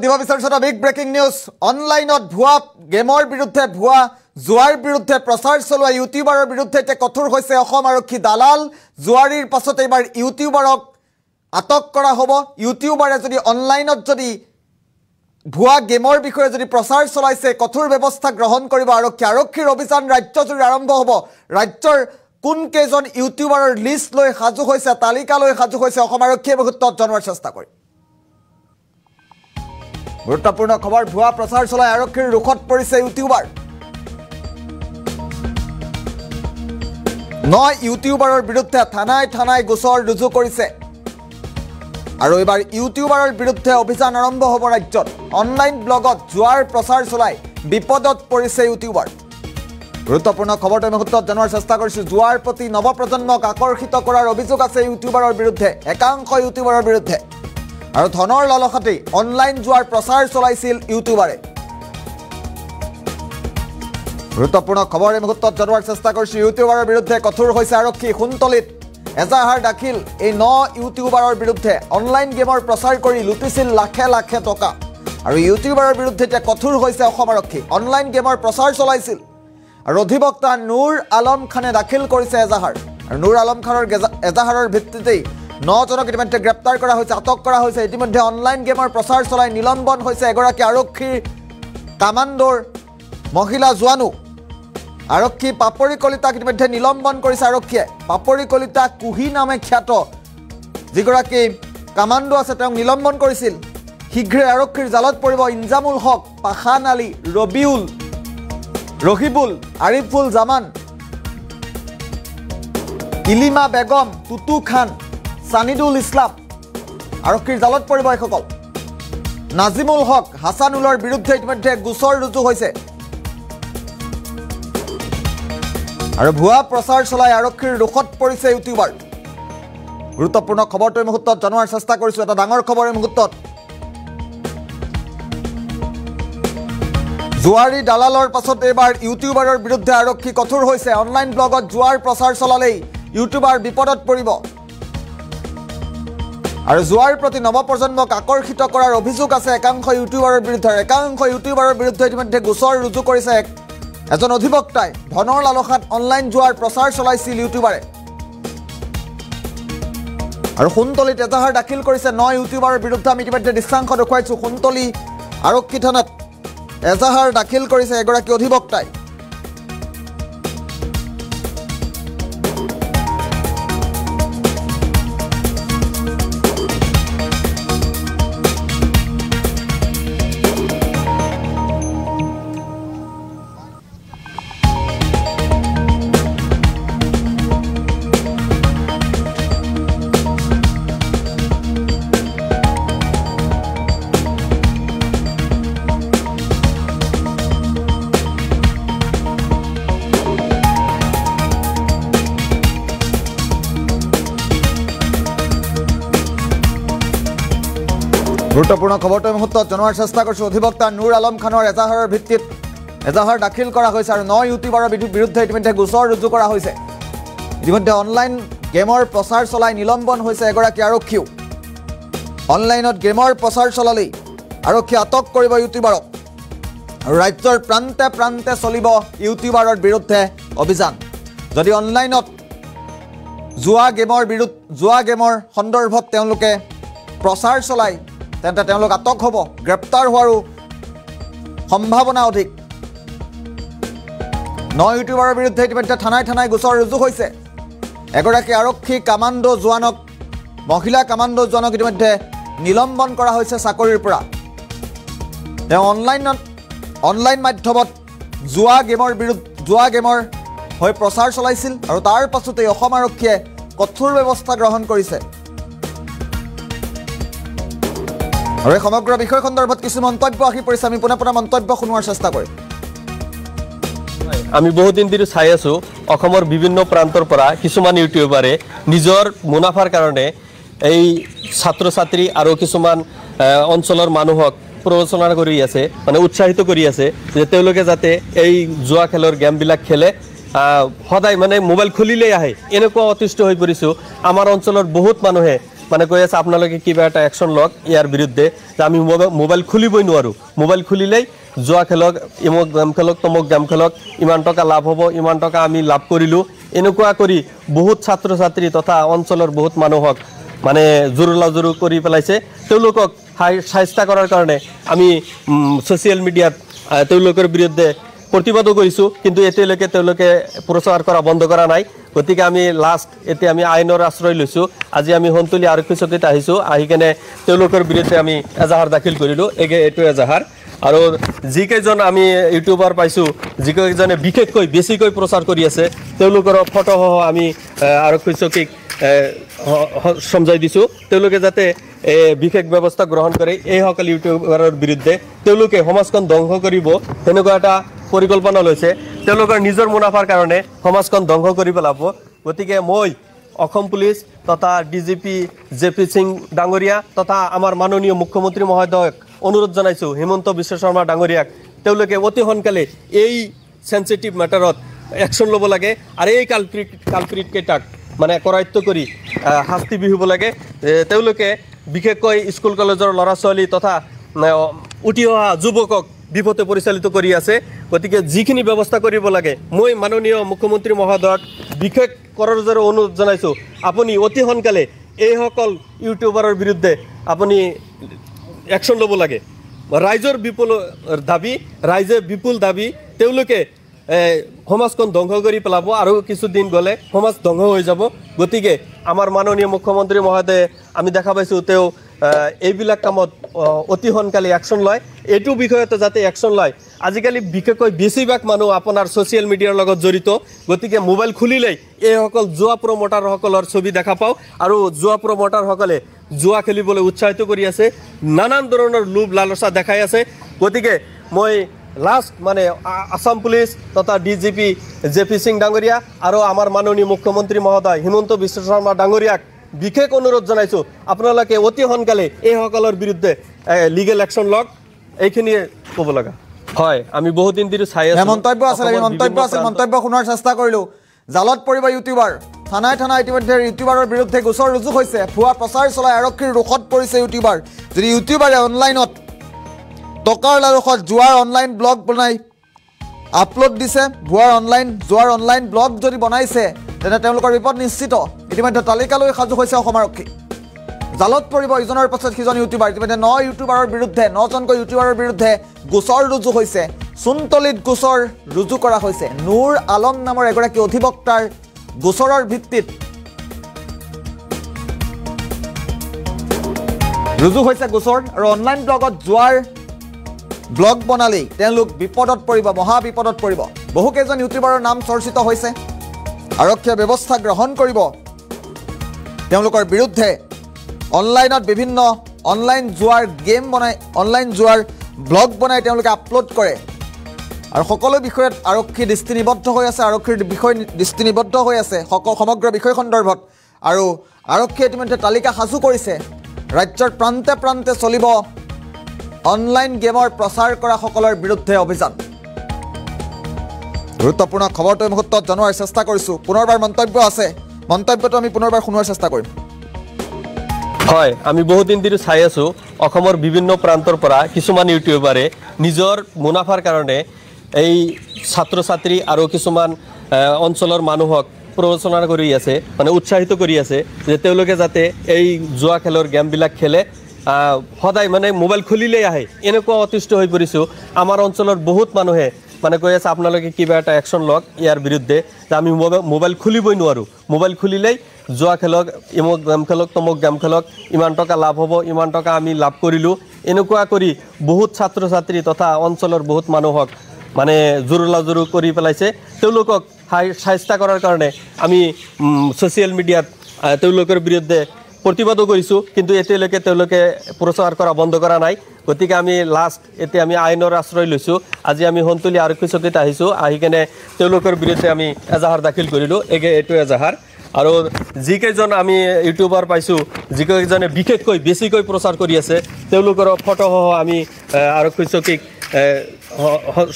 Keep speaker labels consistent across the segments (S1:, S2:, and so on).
S1: দিব বিচাৰিছো এটা বিগ ব্ৰেকিং নিউজ অনলাইনত ভুৱা গেমৰ বিৰুদ্ধে ভুৱা জুৱাৰ বিৰুদ্ধে প্ৰচাৰ চলোৱা ইউটিউবাৰৰ বিৰুদ্ধে তে কঠোৰ হৈছে অসম আৰক্ষী দালাল জুৱাৰীৰ পাছত এবাৰ ইউটিউবাৰক আটক কৰা হ'ব ইউটিউবাৰে যদি অনলাইনত যদি ভুৱা গেমৰ বিষয়ে যদি প্ৰচাৰ চলাইছে কঠোৰ ব্যৱস্থা গ্ৰহণ কৰিব আৰক্ষীৰ অভিযান ৰাজ্যজুৰি আৰম্ভ হ'ব ৰাজ্যৰ কোন কেজন ইউটিউবাৰৰ লিষ্ট লৈ সাজু হৈছে তালিকা লৈ সাজু হৈছে অসম আৰক্ষীয়ে মুহূৰ্তত জনোৱাৰ চেষ্টা কৰে গুৰুত্বপূৰ্ণ খবৰ ভুৱা প্ৰচাৰ চলাই আৰক্ষীৰ ৰুখত পৰিছে ইউটিউবাৰ ইউটিউবাৰৰ বিৰুদ্ধে থানাই গোচৰ ৰুজু কৰিছে আৰু এবাৰ ইউটিউবাৰৰ বিৰুদ্ধে অভিযান আৰম্ভ হ'ব ৰাজ্যত অনলাইন ব্লগত জুৱাৰ প্ৰচাৰ চলাই বিপদত পৰিছে ইউটিউবাৰ গুৰুত্বপূৰ্ণ খবৰটো মুহূৰ্তত জনোৱাৰ চেষ্টা কৰিছো জুৱাৰ প্ৰতি নৱপ্ৰজন্মক আকৰ্ষিত কৰাৰ অভিযোগ আছে ইউটিউবাৰৰ বিৰুদ্ধে একাংশ ইউটিউবাৰৰ বিৰুদ্ধে আৰু ধনৰ লালসাতে অনলাইন জুৱাৰ প্ৰচাৰ চলাইছিল ইউটিউবাৰে গুৰুত্বপূৰ্ণ খবৰ এই মুহূৰ্তত জনোৱাৰ চেষ্টা কৰিছো ইউটিউবাৰৰ বিৰুদ্ধে কঠোৰ হৈছে আৰক্ষী খুনতলিত এজাহাৰ দাখিল এই ইউটিউবাৰৰ বিৰুদ্ধে অনলাইন গেমৰ প্ৰচাৰ কৰি লুটিছিল লাখে লাখে টকা আৰু ইউটিউবাৰৰ বিৰুদ্ধে কঠোৰ হৈছে অসম আৰক্ষী অনলাইন গেমৰ প্ৰচাৰ চলাইছিল আৰু অধিবক্তা নুৰ আলম খানে দাখিল কৰিছে এজাহাৰ আৰু নুৰ আলম খানৰ এজাহাৰৰ ভিত্তিতেই 9 জনক ইতিমধ্যে গ্ৰেপ্তাৰ কৰা হৈছে আটক কৰা হৈছে ইতিমধ্যে অনলাইন গেমৰ প্ৰচাৰ চলাই নিলম্বন হৈছে এগৰাকী আৰক্ষীৰ কামাণ্ডৰ মহিলা জোৱানু আৰক্ষী পাপৰি কলিতাক ইতিমধ্যে নিলম্বন কৰিছে আৰক্ষীয়ে পাপৰি কলিতা কুহি নামে খ্যাত যিগৰাকী কামাণ্ডো আছে তেওঁক নিলম্বন কৰিছিল শীঘ্ৰে আৰক্ষীৰ জালত পৰিব ইনজামুল হক পাখান আলী ৰহিবুল আৰিফুল জামান ইলিমা বেগম তুতু খান সানিদুল ইছলাম আৰক্ষীৰ জালত পৰিব এইসকল নাজিমুল হক হাসানুলৰ বিৰুদ্ধে ইতিমধ্যে গোচৰ ৰুজু হৈছে আৰু ভুৱা প্ৰচাৰ চলাই আৰক্ষীৰ ৰুখত পৰিছে ইউটিউবাৰ গুৰুত্বপূৰ্ণ খবৰটো এই মুহূৰ্তত জনোৱাৰ চেষ্টা কৰিছো এটা ডাঙৰ খবৰ এই মুহূৰ্তত জুৱাৰী দালালৰ পাছত এবাৰ ইউটিউবাৰৰ বিৰুদ্ধে আৰক্ষী কঠোৰ হৈছে অনলাইন ব্লগত জুৱাৰ প্ৰচাৰ চলালেই ইউটিউবাৰ বিপদত পৰিব আৰু জুৱাৰ প্ৰতি নৱপ্ৰজন্মক আকৰ্ষিত কৰাৰ অভিযোগ আছে একাংশ ইউটিউবাৰৰ বিৰুদ্ধে ইতিমধ্যে গোচৰ ৰুজু কৰিছে এজন অধিবক্তাই ধনৰ লালসাত অনলাইন জুৱাৰ প্ৰচাৰ চলাইছিল ইউটিউবাৰে আৰু খুনতলিত এজাহাৰ দাখিল কৰিছে 9 ইউটিউবাৰৰ বিৰুদ্ধে আমি ইতিমধ্যে দৃশ্যাংশ দেখুৱাইছো খুনতলি আৰক্ষী থানাত এজাহাৰ দাখিল কৰিছে এগৰাকী অধিবক্তাই গুৰুত্বপূৰ্ণ খবৰটো মুহূৰ্তত জনোৱাৰ চেষ্টা কৰিছো অধিবক্তা নুৰ আলম খানৰ এজাহাৰৰ ভিত্তিত এজাহাৰ দাখিল কৰা হৈছে আৰু 9 ইউটিউবাৰৰ বিৰুদ্ধে ইতিমধ্যে গোচৰ ৰুজু কৰা হৈছে ইতিমধ্যে অনলাইন গেমৰ প্ৰচাৰ চলাই নিলম্বন হৈছে এগৰাকী আৰক্ষীও অনলাইনত গেমৰ প্ৰচাৰ চলালেই আৰক্ষী আটক কৰিব ইউটিউবাৰক আৰু ৰাজ্যৰ প্ৰান্তে প্ৰান্তে চলিব ইউটিউবাৰৰ বিৰুদ্ধে অভিযান যদি অনলাইনত জুৱা গেমৰ সন্দৰ্ভত তেওঁলোকে প্ৰচাৰ চলাই তেন্তে তেওঁলোক আটক হ'ব গ্ৰেপ্তাৰ হোৱাৰো সম্ভাৱনা অধিক 9 ইউটিউবাৰৰ বিৰুদ্ধে ইতিমধ্যে থানাই গোচৰ ৰুজু হৈছে এগৰাকী আৰক্ষী কামাণ্ডো জোৱানক মহিলা কামাণ্ডো জোৱানক ইতিমধ্যে নিলম্বন কৰা হৈছে চাকৰিৰ পৰা তেওঁ অনলাইন মাধ্যমত জুৱা গেমৰ হৈ প্ৰচাৰ চলাইছিল আৰু তাৰ পাছতে অসম আৰক্ষীয়ে কঠোৰ ব্যৱস্থা গ্ৰহণ কৰিছে আৰু এই সমগ্ৰ বিষয় সন্দৰ্ভত কিছু মন্তব্য আহি পৰিছে আমি পুনৰ মন্তব্য শুনোৱাৰ চেষ্টা কৰিম
S2: আমি বহুত দিন ধৰি চাই আছো অসমৰ বিভিন্ন প্ৰান্তৰ পৰা কিছুমান ইউটিউবাৰে নিজৰ মুনাফাৰ কাৰণে এই ছাত্ৰ ছাত্ৰী আৰু কিছুমান অঞ্চলৰ মানুহক প্ৰৰোচনা কৰি আছে মানে উৎসাহিত কৰি আছে যে তেওঁলোকে যাতে এই জুৱা খেলৰ গেমবিলাক খেলে সদায় মানে মোবাইল খুলিলেই আহে এনেকুৱা অতিষ্ঠ হৈ পৰিছো আমাৰ অঞ্চলৰ বহুত মানুহে মানে কৈ আছে আপোনালোকে কিবা এটা একশ্যন লওক ইয়াৰ বিৰুদ্ধে যে আমি মোবাইল খুলিবই নোৱাৰোঁ মোবাইল খুলিলেই জুৱা খেলক ইমক গেম খেলক তমক গেম খেলক ইমান টকা লাভ হ'ব ইমান টকা আমি লাভ কৰিলোঁ এনেকুৱা কৰি বহুত ছাত্ৰ ছাত্ৰী তথা অঞ্চলৰ বহুত মানুহক মানে জোৰোলাজোৰো কৰি পেলাইছে তেওঁলোকক সাহায্য কৰাৰ কাৰণে আমি ছ'চিয়েল মিডিয়াত তেওঁলোকৰ বিৰুদ্ধে প্ৰতিবাদো কৰিছোঁ কিন্তু এতিয়ালৈকে তেওঁলোকে প্ৰচাৰ কৰা বন্ধ কৰা নাই গতিকে আমি লাষ্ট এতিয়া আমি আইনৰ আশ্ৰয় লৈছোঁ আজি আমি হন্তলি আৰক্ষী চকীত আহিছোঁ আহি কেনে তেওঁলোকৰ বিৰুদ্ধে আমি এজাহাৰ দাখিল কৰিলোঁ এইটো এজাহাৰ আৰু যিকেইজন আমি ইউটিউবাৰ পাইছোঁ যিকেইজনে বিশেষকৈ বেছিকৈ প্ৰচাৰ কৰি আছে তেওঁলোকৰ ফটোসহ আমি আৰক্ষী চকীক সমজাই দিছোঁ তেওঁলোকে যাতে বিশেষ ব্যৱস্থা গ্ৰহণ কৰে এইসকল ইউটিউবাৰৰ বিৰুদ্ধে তেওঁলোকে সমাজখন ধ্বংস কৰিব তেনেকুৱা এটা পৰিকল্পনা লৈছে তেওঁলোকৰ নিজৰ মুনাফাৰ কাৰণে সমাজখন ধ্বংস কৰি পেলাব গতিকে মই অসম পুলিচ তথা ডিজিপি জেপি সিং ডাঙৰীয়া তথা আমাৰ মাননীয় মুখ্যমন্ত্ৰী মহোদয়ক অনুৰোধ জনাইছোঁ হিমন্ত বিশ্ব শৰ্মা ডাঙৰীয়াক তেওঁলোকে অতি সোনকালে এই সেনচিটিভ মেটাৰত একশ্যন ল'ব লাগে আৰু এই কালপ্ৰিট কেইটাক মানে কৰায়ত্ব কৰি শাস্তি বিহিব লাগে তেওঁলোকে বিশেষকৈ স্কুল কলেজৰ ল'ৰা ছোৱালী তথা উঠি অহা যুৱকক বিপথে পৰিচালিত কৰি আছে গতিকে যিখিনি ব্যৱস্থা কৰিব লাগে মই মাননীয় মুখ্যমন্ত্ৰী মহোদয়ক বিশেষ কৰজোৰে অনুৰোধ জনাইছোঁ আপুনি অতি সোনকালে এইসকল ইউটিউবাৰৰ বিৰুদ্ধে আপুনি একশ্যন ল'ব লাগে ৰাইজৰ বিপুল দাবী তেওঁলোকে সমাজখন ধ্বংস কৰি পেলাব আৰু কিছুদিন গ'লে সমাজ ধ্বংস হৈ যাব গতিকে আমাৰ মাননীয় মুখ্যমন্ত্ৰী মহোদয়ে আমি দেখা পাইছোঁ তেওঁ এইবিলাক কামত অতি সোনকালে একশ্যন লয় এইটো বিষয়তে যাতে একশ্যন লয় আজিকালি বিশেষকৈ বেছিভাগ মানুহ আপোনাৰ ছ'চিয়েল মিডিয়াৰ লগত জড়িত গতিকে মোবাইল খুলিলেই এইসকল জুৱা প্ৰমোটাৰসকলৰ ছবি দেখা পাওঁ আৰু জুৱা প্ৰমোটাৰসকলে জুৱা খেলিবলৈ উৎসাহিত কৰি আছে নানান ধৰণৰ লোভ লালচা দেখাই আছে গতিকে মই লাষ্ট মানে আসাম পুলিচ তথা ডিজিপি জেপি সিং ডাঙৰীয়া আৰু আমাৰ মাননীয় মুখ্যমন্ত্ৰী মহোদয় হিমন্ত বিশ্ব শৰ্মা ডাঙৰীয়াক বিশেষ অনুৰোধ জনাইছোঁ আপোনালোকে অতি সোনকালে এইসকলৰ বিৰুদ্ধে লিগেল একশ্যন লওক এইখিনিয়ে ক'ব লগা হয় আমি বহুত দিন ধৰি চাই আছোঁ
S1: মন্তব্য শুনাৰ চেষ্টা কৰিলোঁ জালত পৰিব ইউটিউবাৰ থানাই ইতিমধ্যে ইউটিউবাৰৰ বিৰুদ্ধে গোচৰ ৰুজু হৈছে ভুৱা প্ৰচাৰ চলাই আৰক্ষীৰ ৰোষত পৰিছে ইউটিউবাৰ যদি ইউটিউবাৰে অনলাইনত টকাৰ লালসত জুৱাৰ অনলাইন ব্লগ বনাই আপলোড দিছে জুৱাৰ অনলাইন ব্লগ যদি বনাইছে তেনে তেওঁলোকৰ বিপদ নিশ্চিত ইতিমধ্যে তালিকালৈ সাজু হৈছে অসম আৰক্ষী জালত পৰিব ইজনৰ পাছত সিজন ইউটিউবাৰ ইতিমধ্যে 9 ইউটিউবাৰৰ বিৰুদ্ধে 9জনকৈ ইউটিউবাৰৰ বিৰুদ্ধে গোচৰ ৰুজু হৈছে চুনতলিত গোচৰ ৰুজু কৰা হৈছে নুৰ আলম নামৰ এগৰাকী অধিবক্তাৰ গোচৰৰ ভিত্তিত ৰুজু হৈছে গোচৰ আৰু অনলাইন ব্লগত জুৱাৰ ব্লগ বনালেই তেওঁলোক বিপদত পৰিব মহা বিপদত পৰিব বহুকেইজন ইউটিউবাৰৰ নাম চৰ্চিত হৈছে আৰক্ষীয়ে ব্যৱস্থা গ্ৰহণ কৰিব তেওঁলোকৰ বিৰুদ্ধে অনলাইনত বিভিন্ন অনলাইন জুৱাৰ গেম বনাই অনলাইন জুৱাৰ ব্লগ বনাই তেওঁলোকে আপলোড কৰে আৰু সকলো বিষয়ত আৰক্ষী দৃষ্টিনিবদ্ধ হৈ আছে আৰক্ষীৰ বিষয় দৃষ্টিনিবদ্ধ হৈ আছে সমগ্ৰ বিষয় সন্দৰ্ভত আৰু আৰক্ষীয়ে ইতিমধ্যে তালিকা সাজু কৰিছে ৰাজ্যৰ প্ৰান্তে প্ৰান্তে চলিব অনলাইন গেমৰ প্ৰচাৰ কৰা সকলৰ বিৰুদ্ধে অভিযান গুৰুত্বপূৰ্ণ খবৰটো এই মুহূৰ্তত জনোৱাৰ চেষ্টা কৰিছোঁ পুনৰবাৰ মন্তব্যটো আমি পুনৰবাৰ শুনোৱাৰ চেষ্টা কৰিম
S2: হয় আমি বহুত দিন ধৰি চাই আছোঁ অসমৰ বিভিন্ন প্ৰান্তৰ পৰা কিছুমান ইউটিউবাৰে নিজৰ মুনাফাৰ কাৰণে এই ছাত্ৰ ছাত্ৰী আৰু কিছুমান অঞ্চলৰ মানুহক প্ৰৰোচনা কৰি আছে মানে উৎসাহিত কৰি আছে যে তেওঁলোকে যাতে এই জুৱা খেলৰ গেমবিলাক খেলে সদায় মানে মোবাইল খুলিলেই আহে এনেকুৱা অতিষ্ঠ হৈ পৰিছোঁ আমাৰ অঞ্চলৰ বহুত মানুহে মানে কৈ আছে আপোনালোকে কিবা এটা একশ্যন লওক ইয়াৰ বিৰুদ্ধে যে আমি মোবাইল খুলিবই নোৱাৰোঁ মোবাইল খুলিলেই জুৱা খেলক ইমক গেম খেলক তমক গেম খেলক ইমান টকা লাভ হ'ব ইমান টকা আমি লাভ কৰিলোঁ এনেকুৱা কৰি বহুত ছাত্ৰ ছাত্ৰী তথা অঞ্চলৰ বহুত মানুহক মানে জোৰোলাজোৰো কৰি পেলাইছে তেওঁলোকক সাহায্য কৰাৰ কাৰণে আমি ছ'চিয়েল মিডিয়াত তেওঁলোকৰ বিৰুদ্ধে প্ৰতিবাদো কৰিছোঁ কিন্তু এতিয়ালৈকে তেওঁলোকে প্ৰচাৰ কৰা বন্ধ কৰা নাই গতিকে আমি লাষ্ট এতিয়া আমি আইনৰ আশ্ৰয় লৈছোঁ আজি আমি হন্তলি আৰক্ষী চকীত আহিছোঁ আহি কেনে তেওঁলোকৰ বিৰুদ্ধে আমি এজাহাৰ দাখিল কৰিলোঁ এইটো এজাহাৰ আৰু যিকেইজন আমি ইউটিউবাৰ পাইছোঁ যিকেইজনে বিশেষকৈ বেছিকৈ প্ৰচাৰ কৰি আছে তেওঁলোকৰ ফটোসহ আমি আৰক্ষী চকীক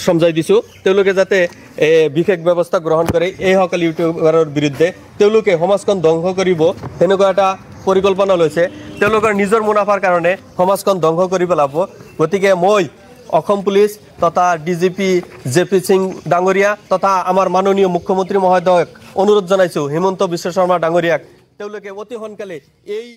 S2: সমজাই দিছোঁ তেওঁলোকে যাতে বিশেষ ব্যৱস্থা গ্ৰহণ কৰে এইসকল ইউটিউবাৰৰ বিৰুদ্ধে তেওঁলোকে সমাজখন ধ্বংস কৰিব তেনেকুৱা এটা পৰিকল্পনা লৈছে তেওঁলোকৰ নিজৰ মুনাফাৰ কাৰণে সমাজখন ধ্বংস কৰি পেলাব গতিকে মই অসম পুলিচ তথা ডিজিপি জেপি সিং ডাঙৰীয়া তথা আমাৰ মাননীয় মুখ্যমন্ত্ৰী মহোদয়ক অনুৰোধ জনাইছোঁ হিমন্ত বিশ্ব শৰ্মা ডাঙৰীয়াক তেওঁলোকে অতি সোনকালে এই